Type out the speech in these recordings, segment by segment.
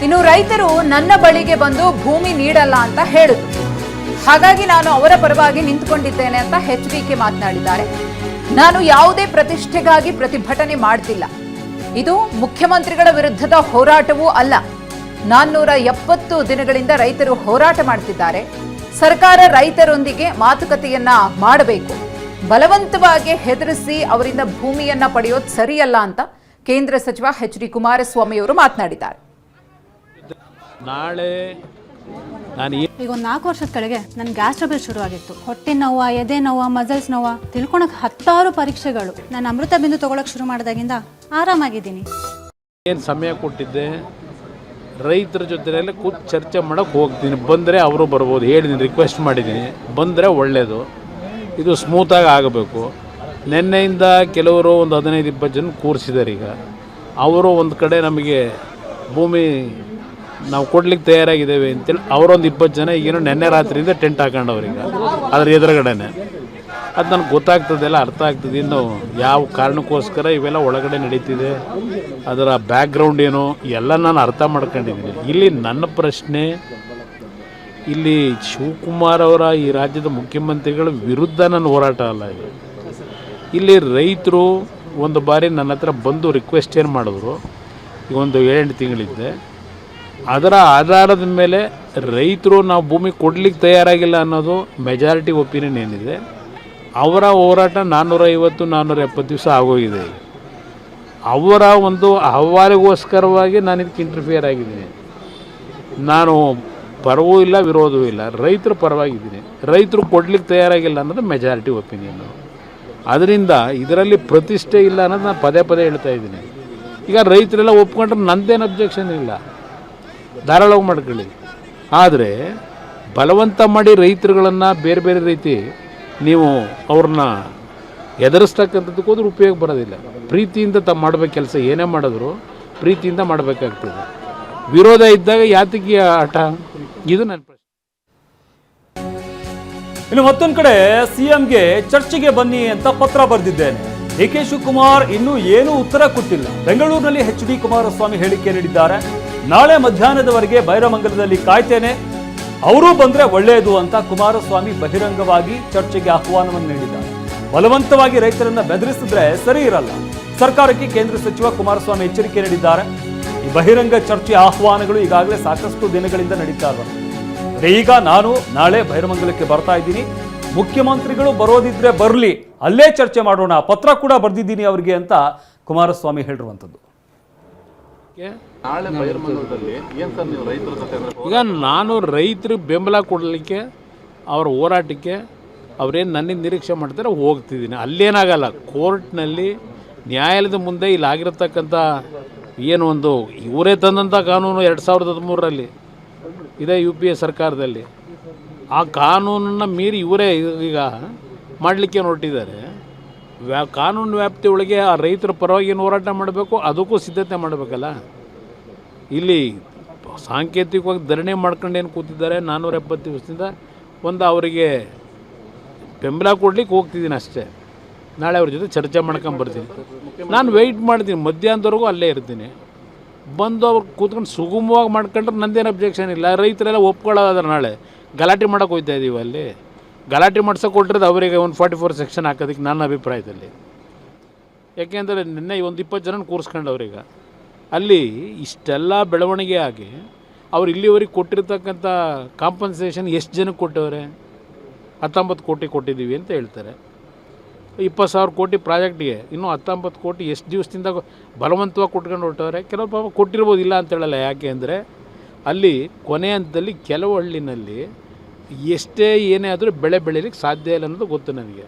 ಇನ್ನು ರೈತರು ನನ್ನ ಬಳಿಗೆ ಬಂದು ಭೂಮಿ ನೀಡಲ್ಲ ಅಂತ ಹೇಳಿದ್ರು. ಹಾಗಾಗಿ ನಾನು ಅವರ ಪರವಾಗಿ ನಿಂತುಕೊಂಡಿದ್ದೇನೆ ಅಂತ ಎಚ್.ಡಿ.ಕೆ ಮಾತನಾಡಿದ್ದಾರೆ. ನಾನು ಯಾವುದೇ ಪ್ರತಿಷ್ಠೆಗಾಗಿ ಪ್ರತಿಭಟನೆ ಮಾಡ್ತಿಲ್ಲ. ಇದು ಮುಖ್ಯಮಂತ್ರಿಗಳ ವಿರುದ್ಧದ ಹೋರಾಟವೂ ಅಲ್ಲ. 470 ದಿನಗಳಿಂದ ರೈತರು ಹೋರಾಟ ಮಾಡ್ತಿದ್ದಾರೆ. ಸರ್ಕಾರ ರೈತರೊಂದಿಗೆ ಮಾತುಕತೆಯನ್ನ ಮಾಡಬೇಕು. ಬಲವಂತವಾಗಿ ಹೆದರಿಸಿ ಅವರಿಂದ ಭೂಮಿಯನ್ನ ಪಡೆಯೋದು ಸರಿಯಲ್ಲ ಅಂತ ಕೇಂದ್ರ ಸಚಿವ ಎಚ್.ಡಿ. ಕುಮಾರಸ್ವಾಮಿ ಅವರು ಮಾತನಾಡಿದ್ದಾರೆ. ನಾಳೆ ಈಗ ಒಂದು 4 ವರ್ಷದ ಕೆಳಗೆ ನನ್ನ ಗ್ಯಾಸ್ ಟ್ರಬಲ್ ಶುರುವಾಗಿತ್ತು. ಹೊಟ್ಟೆ ನೋವು, ಎದೆ ನೋವು, ಮಸಲ್ಸ್ ನೋವು, ತಿಳ್ಕೊಳಕ್ಕೆ 10 ಪರೀಕ್ಷೆಗಳು. ನಾನು ಅಮೃತ ಬಿಂದು ತಗೊಳಕ್ ಶುರು ಮಾಡಿದಾಗಿಂದ ಆರಾಮಾಗಿದ್ದೀನಿ. ಏನು ಸಮಯ ಕೊಟ್ಟಿದ್ದೆ, ರೈತರ ಜೊತೆಯಲ್ಲೇ ಕೂತು ಚರ್ಚೆ ಮಾಡೋಕ್ಕೆ ಹೋಗ್ತೀನಿ. ಬಂದರೆ ಅವರು ಬರ್ಬೋದು, ಹೇಳಿದ್ದೀನಿ, ರಿಕ್ವೆಸ್ಟ್ ಮಾಡಿದ್ದೀನಿ. ಬಂದರೆ ಒಳ್ಳೆಯದು. ಇದು ಸ್ಮೂತಾಗಿ ಆಗಬೇಕು. ನಿನ್ನೆಯಿಂದ ಕೆಲವರು ಒಂದು 15-20 ಜನ ಕೂರಿಸಿದ್ದಾರೆ. ಈಗ ಅವರು ಒಂದು ಕಡೆ ನಮಗೆ ಭೂಮಿ ನಾವು ಕೊಡ್ಲಿಕ್ಕೆ ತಯಾರಾಗಿದ್ದೇವೆ ಅಂತೇಳಿ ಅವರೊಂದು 20 ಜನ ಈಗೇನೋ ನೆನ್ನೆ ರಾತ್ರಿಯಿಂದ ಟೆಂಟ್ ಹಾಕೊಂಡವ್ರೀಗ ಅದ್ರ ಎದುರುಗಡೆನೆ. ಅದು ನನಗೆ ಗೊತ್ತಾಗ್ತದೆಲ್ಲ, ಅರ್ಥ ಆಗ್ತದೆ. ಇನ್ನು ಯಾವ ಕಾರಣಕ್ಕೋಸ್ಕರ ಇವೆಲ್ಲ ಒಳಗಡೆ ನಡೀತಿದೆ, ಅದರ ಬ್ಯಾಕ್ಗ್ರೌಂಡ್ ಏನು ಎಲ್ಲ ನಾನು ಅರ್ಥ ಮಾಡ್ಕೊಂಡಿದ್ದೀನಿ. ಇಲ್ಲಿ ನನ್ನ ಪ್ರಶ್ನೆ, ಇಲ್ಲಿ ಶಿವಕುಮಾರ್ ಅವರ ಈ ರಾಜ್ಯದ ಮುಖ್ಯಮಂತ್ರಿಗಳ ವಿರುದ್ಧ ನನ್ನ ಹೋರಾಟ ಅಲ್ಲ. ಇಲ್ಲಿ ರೈತರು ಒಂದು ಬಾರಿ ನನ್ನ ಹತ್ರ ಬಂದು ರಿಕ್ವೆಸ್ಟ್ ಏನು ಮಾಡಿದ್ರು, ಈಗ ಒಂದು 7 ತಿಂಗಳಿದ್ದೆ. ಅದರ ಆಧಾರದ ಮೇಲೆ ರೈತರು ನಾವು ಭೂಮಿ ಕೊಡ್ಲಿಕ್ಕೆ ತಯಾರಾಗಿಲ್ಲ ಅನ್ನೋದು ಮೆಜಾರಿಟಿ ಒಪಿನಿಯನ್ ಏನಿದೆ. ಅವರ ಹೋರಾಟ 450-470 ದಿವಸ ಆಗೋಗಿದೆ. ಅವರ ಒಂದು ಅಹವಾಲಿಗೋಸ್ಕರವಾಗಿ ನಾನು ಇದಕ್ಕೆ ಇಂಟರ್ಫಿಯರ್ ಆಗಿದ್ದೀನಿ. ನಾನು ಪರವೂ ಇಲ್ಲ, ವಿರೋಧವೂ ಇಲ್ಲ, ರೈತರ ಪರವಾಗಿದ್ದೀನಿ. ರೈತರು ಕೊಡ್ಲಿಕ್ಕೆ ತಯಾರಾಗಿಲ್ಲ ಅನ್ನೋದು ಮೆಜಾರಿಟಿ ಒಪಿನಿಯನ್ನು. ಅದರಿಂದ ಇದರಲ್ಲಿ ಪ್ರತಿಷ್ಠೆ ಇಲ್ಲ ಅನ್ನೋದು ನಾನು ಪದೇ ಪದೇ ಹೇಳ್ತಾ ಇದ್ದೀನಿ. ಈಗ ರೈತರೆಲ್ಲ ಒಪ್ಕೊಂಡ್ರೆ ನಂದೇನು ಅಬ್ಜೆಕ್ಷನ್ ಇಲ್ಲ, ಧಾರಾಳವಾಗಿ ಮಾಡ್ಕೊಳ್ಳಿ. ಆದರೆ ಬಲವಂತ ಮಾಡಿ ರೈತರುಗಳನ್ನು ಬೇರೆ ಬೇರೆ ರೀತಿ ನೀವು ಅವ್ರನ್ನ ಎದುರಿಸ್ತಕ್ಕಂಥದ್ದಕ್ಕೆ ಹೋದ್ರೆ ಉಪಯೋಗ ಬರೋದಿಲ್ಲ. ಪ್ರೀತಿಯಿಂದ ಮಾಡಬೇಕು ಕೆಲಸ, ಏನೇ ಮಾಡಿದ್ರು ಪ್ರೀತಿಯಿಂದ ಮಾಡಬೇಕಾಗ್ತದೆ. ವಿರೋಧ ಇದ್ದಾಗ ಯಾತಕ್ಕೆ ಆಟ? ಇದು ನನ್ನ ಪ್ರಶ್ನೆ. ಇನ್ನು ಮತ್ತೊಂದು ಕಡೆ ಸಿಎಂಗೆ ಚರ್ಚೆಗೆ ಬನ್ನಿ ಅಂತ ಪತ್ರ ಬರೆದಿದ್ದೇನೆ. ಡಿ.ಕೆ. ಶಿವಕುಮಾರ್ ಇನ್ನೂ ಏನೂ ಉತ್ತರ ಕೊಟ್ಟಿಲ್ಲ. ಬೆಂಗಳೂರಿನಲ್ಲಿ ಎಚ್.ಡಿ. ಕುಮಾರಸ್ವಾಮಿ ಹೇಳಿಕೆ ನೀಡಿದ್ದಾರೆ. ನಾಳೆ ಮಧ್ಯಾಹ್ನದವರೆಗೆ ಬೈರಮಂಗಲದಲ್ಲಿ ಕಾಯ್ತೇನೆ, ಅವರೂ ಬಂದ್ರೆ ಒಳ್ಳೆಯದು ಅಂತ ಕುಮಾರಸ್ವಾಮಿ ಬಹಿರಂಗವಾಗಿ ಚರ್ಚೆಗೆ ಆಹ್ವಾನವನ್ನು ನೀಡಿದ್ದಾರೆ. ಬಲವಂತವಾಗಿ ರೈತರನ್ನ ಬೆದರಿಸಿದ್ರೆ ಸರಿ ಇರಲ್ಲ. ಸರ್ಕಾರಕ್ಕೆ ಕೇಂದ್ರ ಸಚಿವ ಕುಮಾರಸ್ವಾಮಿ ಎಚ್ಚರಿಕೆ ನೀಡಿದ್ದಾರೆ. ಈ ಬಹಿರಂಗ ಚರ್ಚೆ ಆಹ್ವಾನಗಳು ಈಗಾಗಲೇ ಸಾಕಷ್ಟು ದಿನಗಳಿಂದ ನಡೀತಾ ಇದ್ದಾರೆ. ಈಗ ನಾನು ನಾಳೆ ಬೈರಮಂಗಲಕ್ಕೆ ಬರ್ತಾ ಇದ್ದೀನಿ, ಮುಖ್ಯಮಂತ್ರಿಗಳು ಬರೋದಿದ್ರೆ ಬರಲಿ, ಅಲ್ಲೇ ಚರ್ಚೆ ಮಾಡೋಣ, ಪತ್ರ ಕೂಡ ಬರೆದಿದ್ದೀನಿ ಅವರಿಗೆ ಅಂತ ಕುಮಾರಸ್ವಾಮಿ ಹೇಳಿರುವಂಥದ್ದು. ಈಗ ನಾನು ರೈತರಿಗೆ ಬೆಂಬಲ ಕೊಡಲಿಕ್ಕೆ, ಅವ್ರ ಹೋರಾಟಕ್ಕೆ ಅವರೇನು ನನ್ನಿಂದ ನಿರೀಕ್ಷೆ ಮಾಡ್ತಾರೆ ಹೋಗ್ತಿದ್ದೀನಿ. ಅಲ್ಲೇನಾಗಲ್ಲ, ಕೋರ್ಟ್ನಲ್ಲಿ ನ್ಯಾಯಾಲಯದ ಮುಂದೆ ಇಲ್ಲಿ ಆಗಿರತಕ್ಕಂಥ ಏನು ಒಂದು ಇವರೇ ತಂದಂಥ ಕಾನೂನು 2013ರಲ್ಲಿ ಇದೆ UPA ಸರ್ಕಾರದಲ್ಲಿ. ಆ ಕಾನೂನನ್ನು ಮೀರಿ ಇವರೇ ಈಗ ಮಾಡಲಿಕ್ಕೆ ಹೊರಟಿದ್ದಾರೆ. ಕಾನೂನು ವ್ಯಾಪ್ತಿ ಒಳಗೆ ಆ ರೈತರ ಪರವಾಗಿ ಏನು ಹೋರಾಟ ಮಾಡಬೇಕು, ಅದಕ್ಕೂ ಸಿದ್ಧತೆ ಮಾಡಬೇಕಲ್ಲ. ಇಲ್ಲಿ ಸಾಂಕೇತಿಕವಾಗಿ ಧರಣಿ ಮಾಡ್ಕೊಂಡು ಏನು ಕೂತಿದ್ದಾರೆ 470 ದಿವಸದಿಂದ, ಒಂದು ಅವರಿಗೆ ಬೆಂಬಲ ಕೊಡ್ಲಿಕ್ಕೆ ಹೋಗ್ತಿದ್ದೀನಿ ಅಷ್ಟೇ. ನಾಳೆ ಅವ್ರ ಜೊತೆ ಚರ್ಚೆ ಮಾಡ್ಕೊಂಬರ್ತೀನಿ. ನಾನು ವೆಯ್ಟ್ ಮಾಡ್ತೀನಿ, ಮಧ್ಯಾಹ್ನದವರೆಗೂ ಅಲ್ಲೇ ಇರ್ತೀನಿ. ಬಂದು ಅವ್ರು ಕೂತ್ಕೊಂಡು ಸುಗಮವಾಗಿ ಮಾಡ್ಕೊಂಡ್ರೆ ನಂದೇನು ಅಬ್ಜೆಕ್ಷನ್ ಇಲ್ಲ. ರೈತರೆಲ್ಲ ಒಪ್ಕೊಳ್ಳೋದಾದ್ರೆ ನಾಳೆ ಗಲಾಟೆ ಮಾಡೋಕೆ ಹೋಗ್ತಾ ಇದ್ದೀವಿ. ಅಲ್ಲಿ ಗಲಾಟೆ ಮಾಡ್ಸೋಕೆ ಕೊಟ್ಟಿರೋದು ಅವರಿಗೆ 144 ಸೆಕ್ಷನ್ ಹಾಕೋದಕ್ಕೆ ನನ್ನ ಅಭಿಪ್ರಾಯದಲ್ಲಿ. ಯಾಕೆಂದರೆ ನಿನ್ನೆ ಒಂದು 20 ಜನ ಕೂರಿಸ್ಕೊಂಡು ಅವ್ರೀಗ ಅಲ್ಲಿ ಇಷ್ಟೆಲ್ಲ ಬೆಳವಣಿಗೆ ಆಗಿ ಅವ್ರು ಇಲ್ಲಿವರೆಗೆ ಕೊಟ್ಟಿರ್ತಕ್ಕಂಥ ಕಾಂಪನ್ಸೇಷನ್ ಎಷ್ಟು ಜನಕ್ಕೆ ಕೊಟ್ಟವ್ರೆ? 19 ಕೋಟಿ ಕೊಟ್ಟಿದ್ದೀವಿ ಅಂತ ಹೇಳ್ತಾರೆ. 20,000 ಕೋಟಿ ಪ್ರಾಜೆಕ್ಟಿಗೆ ಇನ್ನೂ 19 ಕೋಟಿ ಎಷ್ಟು ದಿವಸದಿಂದ ಬಲವಂತವಾಗಿ ಕೊಟ್ಕೊಂಡು ಹೊರಟವ್ರೆ. ಕೆಲವು ಪಾಪ ಕೊಟ್ಟಿರ್ಬೋದು, ಇಲ್ಲ ಅಂತ ಹೇಳಲ್ಲ. ಯಾಕೆ ಅಂದರೆ ಅಲ್ಲಿ ಕೊನೆ ಹಂತದಲ್ಲಿ ಕೆಲವು ಹಳ್ಳಿನಲ್ಲಿ ಎಷ್ಟೇ ಏನೇ ಆದರೂ ಬೆಳೆ ಬೆಳೀಲಿಕ್ಕೆ ಸಾಧ್ಯ ಇಲ್ಲ ಅನ್ನೋದು ಗೊತ್ತು ನನಗೆ.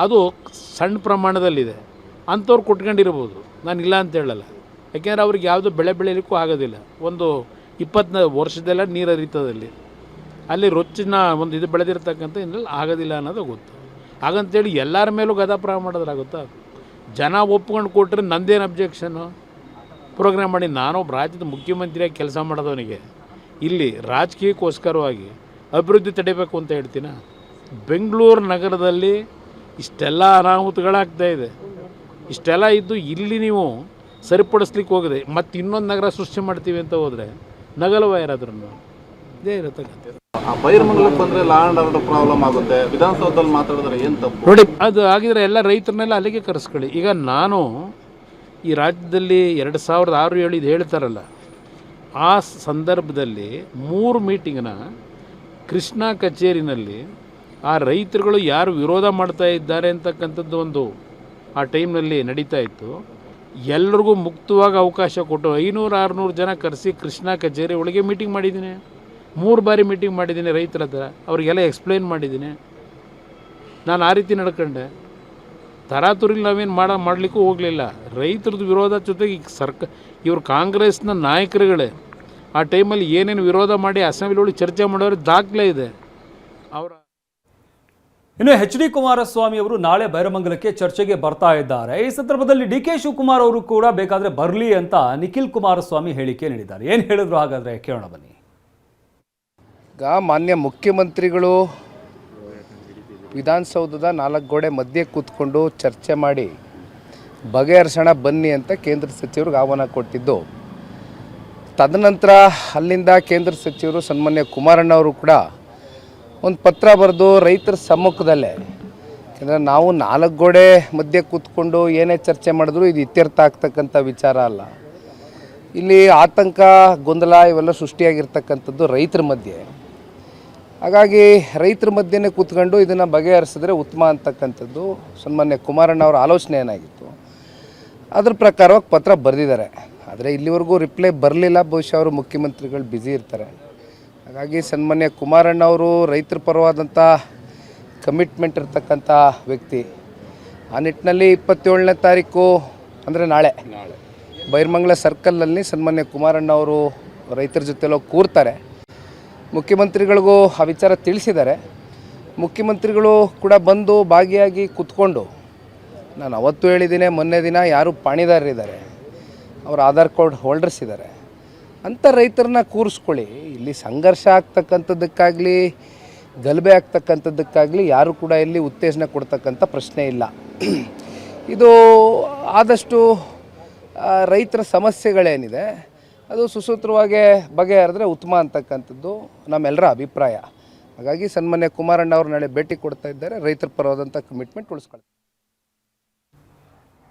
ಅದು ಸಣ್ಣ ಪ್ರಮಾಣದಲ್ಲಿದೆ, ಅಂಥವ್ರು ಕೊಟ್ಕೊಂಡಿರ್ಬೋದು, ನಾನು ಇಲ್ಲ ಅಂತ ಹೇಳಲ್ಲ. ಯಾಕೆಂದರೆ ಅವ್ರಿಗೆ ಯಾವುದೂ ಬೆಳೆ ಬೆಳೀಲಿಕ್ಕೂ ಆಗೋದಿಲ್ಲ. ಒಂದು 20 ವರ್ಷದೆಲ್ಲ ನೀರು ಹರಿತದಲ್ಲಿ ಅಲ್ಲಿ ರೊಚ್ಚಿನ ಒಂದು ಇದು ಬೆಳೆದಿರ್ತಕ್ಕಂಥ ಇನ್ನಲ್ಲಿ ಆಗೋದಿಲ್ಲ ಅನ್ನೋದು ಗೊತ್ತು. ಹಾಗಂತೇಳಿ ಎಲ್ಲರ ಮೇಲೂ ಗದಾಪ್ರಾಯ ಮಾಡೋದ್ರಾಗುತ್ತಾ? ಜನ ಒಪ್ಕೊಂಡು ಕೊಟ್ಟರೆ ನಂದೇನು ಅಬ್ಜೆಕ್ಷನ್ನು? ಪ್ರೋಗ್ರಾಮ್ ಮಾಡಿ ನಾನೊಬ್ಬ ರಾಜ್ಯದ ಮುಖ್ಯಮಂತ್ರಿಯಾಗಿ ಕೆಲಸ ಮಾಡೋದವನಿಗೆ ಇಲ್ಲಿ ರಾಜಕೀಯಕ್ಕೋಸ್ಕರವಾಗಿ ಅಭಿವೃದ್ಧಿ ತಡಿಬೇಕು ಅಂತ ಹೇಳ್ತೀನ? ಬೆಂಗಳೂರು ನಗರದಲ್ಲಿ ಇಷ್ಟೆಲ್ಲ ಅನಾಹುತಗಳಾಗ್ತಾಯಿದೆ. ಇಷ್ಟೆಲ್ಲ ಇದ್ದು ಇಲ್ಲಿ ನೀವು ಸರಿಪಡಿಸ್ಲಿಕ್ಕೆ ಹೋಗಿದೆ, ಮತ್ತು ಇನ್ನೊಂದು ನಗರ ಸೃಷ್ಟಿ ಮಾಡ್ತೀವಿ ಅಂತ ಹೋದರೆ ನಗಲ್ವ ಯಾರಾದ್ರೂ ಇದೇ ಇರತಕ್ಕಂಥದ್ದು. ಬೈರಮಂಗಲಕ್ಕೆ ಬಂದರೆ ಲಾ ಆ್ಯಂಡ್ ಆರ್ಡರ್ ಪ್ರಾಬ್ಲಮ್ ಆಗುತ್ತೆ, ವಿಧಾನಸೌಧದಲ್ಲಿ ಮಾತಾಡಿದ್ರೆ ಏನು ತಪ್ಪು? ನೋಡಿ, ಅದು ಆಗಿದ್ರೆ ಎಲ್ಲ ರೈತರನ್ನೆಲ್ಲ ಅಲ್ಲಿಗೆ ಕರೆಸ್ಕೊಳ್ಳಿ. ಈಗ ನಾನು ಈ ರಾಜ್ಯದಲ್ಲಿ 2006-7 ಇದು ಹೇಳ್ತಾರಲ್ಲ, ಆ ಸಂದರ್ಭದಲ್ಲಿ 3 ಮೀಟಿಂಗ್ನ ಕೃಷ್ಣ ಕಚೇರಿನಲ್ಲಿ ಆ ರೈತರುಗಳು ಯಾರು ವಿರೋಧ ಮಾಡ್ತಾ ಇದ್ದಾರೆ ಅಂತಕ್ಕಂಥದ್ದು ಒಂದು ಆ ಟೈಮ್ನಲ್ಲಿ ನಡೀತಾ ಇತ್ತು. ಎಲ್ರಿಗೂ ಮುಕ್ತವಾಗಿ ಅವಕಾಶ ಕೊಟ್ಟು 500-600 ಜನ ಕರೆಸಿ ಕೃಷ್ಣ ಕಚೇರಿ ಒಳಗೆ ಮೀಟಿಂಗ್ ಮಾಡಿದ್ದೀನಿ. 3 ಬಾರಿ ಮೀಟಿಂಗ್ ಮಾಡಿದ್ದೀನಿ ರೈತರ ಹತ್ರ, ಅವ್ರಿಗೆಲ್ಲ ಎಕ್ಸ್ಪ್ಲೈನ್ ಮಾಡಿದ್ದೀನಿ. ನಾನು ಆ ರೀತಿ ನಡ್ಕೊಂಡೆ. ತರಾತುರಿಲಿ ನಾವೇನು ಮಾಡಲಿಕ್ಕೂ ಹೋಗಲಿಲ್ಲ. ರೈತರದ್ದು ವಿರೋಧ ಜೊತೆಗೆ ಇವರು ಕಾಂಗ್ರೆಸ್ನ ನಾಯಕರುಗಳೇ ಆ ಟೈಮಲ್ಲಿ ಏನೇನು ವಿರೋಧ ಮಾಡಿ ಅಸೆಂಬ್ಲಿ ಒಳಗೆ ಚರ್ಚೆ ಮಾಡೋರು ದಾಖಲೆ ಇದೆ ಅವರ. ಇನ್ನು HD ಕುಮಾರಸ್ವಾಮಿ ಅವರು ನಾಳೆ ಬೈರಮಂಗಲಕ್ಕೆ ಚರ್ಚೆಗೆ ಬರ್ತಾ ಇದ್ದಾರೆ. ಈ ಸಂದರ್ಭದಲ್ಲಿ DK ಶಿವಕುಮಾರ್ ಅವರು ಕೂಡ ಬೇಕಾದರೆ ಬರಲಿ ಅಂತ ನಿಖಿಲ್ ಕುಮಾರಸ್ವಾಮಿ ಹೇಳಿಕೆ ನೀಡಿದ್ದಾರೆ. ಏನು ಹೇಳಿದ್ರು ಹಾಗಾದರೆ ಕೇಳೋಣ ಬನ್ನಿ. ಈಗ ಮಾನ್ಯ ಮುಖ್ಯಮಂತ್ರಿಗಳು ವಿಧಾನಸೌಧದ 4 ಗೋಡೆ ಮಧ್ಯೆ ಕೂತ್ಕೊಂಡು ಚರ್ಚೆ ಮಾಡಿ ಬಗೆಹರಿಸೋಣ ಬನ್ನಿ ಅಂತ ಕೇಂದ್ರ ಸಚಿವರಿಗೆ ಆಹ್ವಾನ ಕೊಟ್ಟಿದ್ದು. ತದನಂತರ ಅಲ್ಲಿಂದ ಕೇಂದ್ರ ಸಚಿವರು ಸನ್ಮಾನ್ಯ ಕುಮಾರಣ್ಣವರು ಕೂಡ ಒಂದು ಪತ್ರ ಬರೆದು ರೈತರ ಸಮ್ಮುಖದಲ್ಲೇ, ಯಾಕಂದರೆ ನಾವು 4 ಗೋಡೆ ಮಧ್ಯೆ ಕೂತ್ಕೊಂಡು ಏನೇ ಚರ್ಚೆ ಮಾಡಿದ್ರು ಇದು ಇತ್ಯರ್ಥ ಆಗ್ತಕ್ಕಂಥ ವಿಚಾರ ಅಲ್ಲ. ಇಲ್ಲಿ ಆತಂಕ, ಗೊಂದಲ ಇವೆಲ್ಲ ಸೃಷ್ಟಿಯಾಗಿರ್ತಕ್ಕಂಥದ್ದು ರೈತರ ಮಧ್ಯೆ. ಹಾಗಾಗಿ ರೈತರ ಮಧ್ಯೆನೇ ಕೂತ್ಕೊಂಡು ಇದನ್ನು ಬಗೆಹರಿಸಿದ್ರೆ ಉತ್ತಮ ಅಂತಕ್ಕಂಥದ್ದು ಸನ್ಮಾನ್ಯ ಕುಮಾರಣ್ಣವರ ಆಲೋಚನೆ ಏನಾಗಿತ್ತು, ಅದ್ರ ಪ್ರಕಾರವಾಗಿ ಪತ್ರ ಬರೆದಿದ್ದಾರೆ. ಆದರೆ ಇಲ್ಲಿವರೆಗೂ ರಿಪ್ಲೈ ಬರಲಿಲ್ಲ. ಬಹುಶಃ ಅವರು ಮುಖ್ಯಮಂತ್ರಿಗಳು ಬ್ಯುಸಿ ಇರ್ತಾರೆ. ಹಾಗಾಗಿ ಸನ್ಮಾನ್ಯ ಕುಮಾರಣ್ಣವರು ರೈತರ ಪರವಾದಂಥ ಕಮಿಟ್ಮೆಂಟ್ ಇರ್ತಕ್ಕಂಥ ವ್ಯಕ್ತಿ. ಆ ನಿಟ್ಟಿನಲ್ಲಿ 27ನೇ ತಾರೀಕು ಅಂದರೆ ನಾಳೆ ಬೈರಮಂಗಲ ಸರ್ಕಲ್ನಲ್ಲಿ ಸನ್ಮಾನ್ಯ ಕುಮಾರಣ್ಣವರು ರೈತರ ಜೊತೆಲ್ಲ ಕೂರ್ತಾರೆ. ಮುಖ್ಯಮಂತ್ರಿಗಳಿಗೂ ಆ ವಿಚಾರ ತಿಳಿಸಿದ್ದಾರೆ. ಮುಖ್ಯಮಂತ್ರಿಗಳು ಕೂಡ ಬಂದು ಭಾಗಿಯಾಗಿ ಕೂತ್ಕೊಂಡು, ನಾನು ಅವತ್ತು ಹೇಳಿದ್ದೀನಿ, ಮೊನ್ನೆ ದಿನ ಯಾರು ಪಾಣಿದಾರರಿದ್ದಾರೆ, ಅವರ ಆಧಾರ್ ಕಾರ್ಡ್ ಹೋಲ್ಡರ್ಸ್ ಇದ್ದಾರೆ ಅಂಥ ರೈತರನ್ನ ಕೂರಿಸ್ಕೊಳ್ಳಿ. ಇಲ್ಲಿ ಸಂಘರ್ಷ ಆಗ್ತಕ್ಕಂಥದ್ದಕ್ಕಾಗಲಿ ಗಲಭೆ ಆಗ್ತಕ್ಕಂಥದ್ದಕ್ಕಾಗಲಿ ಯಾರು ಕೂಡ ಇಲ್ಲಿ ಉತ್ತೇಜನ ಕೊಡ್ತಕ್ಕಂಥ ಪ್ರಶ್ನೆ ಇಲ್ಲ. ಇದು ಆದಷ್ಟು ರೈತರ ಸಮಸ್ಯೆಗಳೇನಿದೆ ಅದು ಸುಸೂತ್ರವಾಗಿ ಬಗೆಹರಿದ್ರೆ ಉತ್ತಮ ಅಂತಕ್ಕಂಥದ್ದು ನಮ್ಮೆಲ್ಲರ ಅಭಿಪ್ರಾಯ. ಹಾಗಾಗಿ ಸನ್ಮಾನ್ಯ ಕುಮಾರಣ್ಣ ಅವರು ನಾಳೆ ಭೇಟಿ ಕೊಡ್ತಾ ಇದ್ದಾರೆ. ರೈತರ ಪರವಾದಂಥ ಕಮಿಟ್ಮೆಂಟ್ ಉಳಿಸ್ಕೊಳ್ತಾರೆ.